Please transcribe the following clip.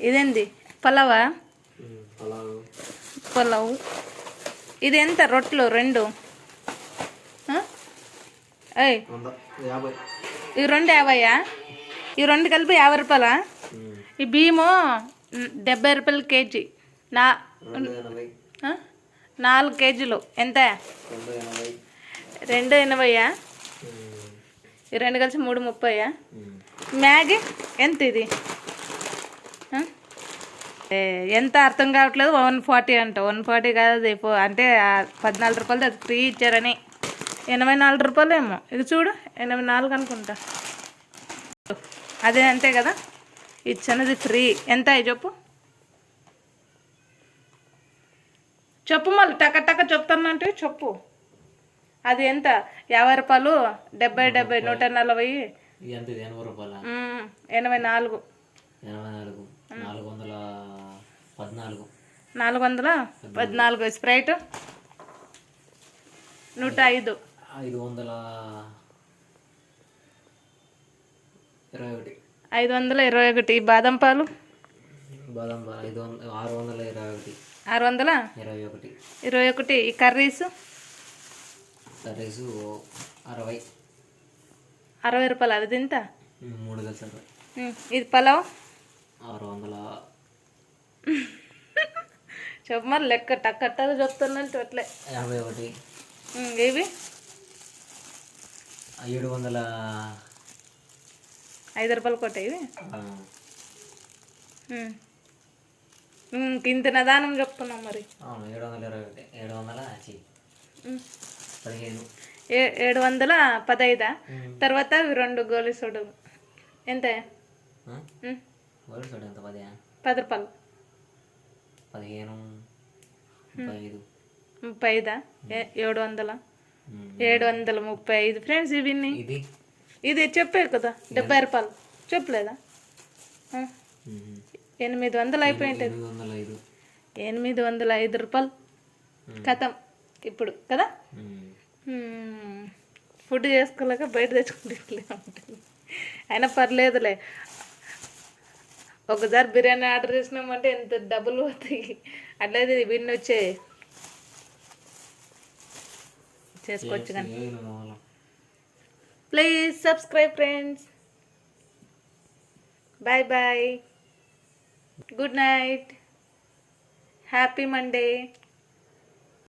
ఇదేంది పలావా? పలావ్. ఇది ఎంత రొట్టెలు రెండు? అయ్ ఇవి 250? ఇవి 2 కలిపి 50 రూపాయలా? ఈ బియ్యము 70 రూపాయలు కేజీ. 4 కేజీలు ఎంత? 280. ఈ 2 కలిసి 330. మ్యాగీ ఎంత ఇది? ఎంత అర్థం కావట్లేదు. 140 అంట. 140 కాదు అంటే 14 రూపాయలు అది ఫ్రీ ఇచ్చారని. 84 రూపాయలు ఏమో. ఇది చూడు 84 అనుకుంటా. అదే అంతే కదా. ఇచ్చినది ఫ్రీ. ఎంత చెప్పు చెప్పు మళ్ళీ టక్క టక్క చెప్తానంటే చెప్పు. అది ఎంత? 50 రూపాయలు. 70 140. 84. 414. స్ప్రైట్ 105. 521. బాదం పాలు 621. ఈ కర్రీస్ 60 రూపాయలు. అది ఎంత? ఇది పలావ్ 600. చెప్పు మరి లెక్క టక్కట్టగా చెప్తున్నట్టు అట్లే. 51. ఇవి 700. 5 రూపాయలు కొట్టాయి ఇవి. ఇంత నిదానం చెప్తున్నాం మరి. 715. తర్వాత 2 గోలీ సోడు ఎంత? 10 రూపాయలు. 35. 735 ఫ్రెండ్స్. ఇవన్నీ ఇది చెప్పే కదా 70 రూపాయలు. చెప్పలేదా? 800 అయిపోయింటుంది. 805 రూపాయలు కథం ఇప్పుడు కదా. ఫుడ్ చేసుకోలేక బయట తెచ్చుకుంటే ఉంటుంది. అయినా పర్లేదులే. ఒకసారి బిర్యానీ ఆర్డర్ చేసినామంటే ఎంత డబ్బులు పోతాయి. అట్లయితే ఇవన్నీ వచ్చాయి చేసుకోవచ్చు. కానీ please subscribe friends. Bye bye. Good night. Happy Monday.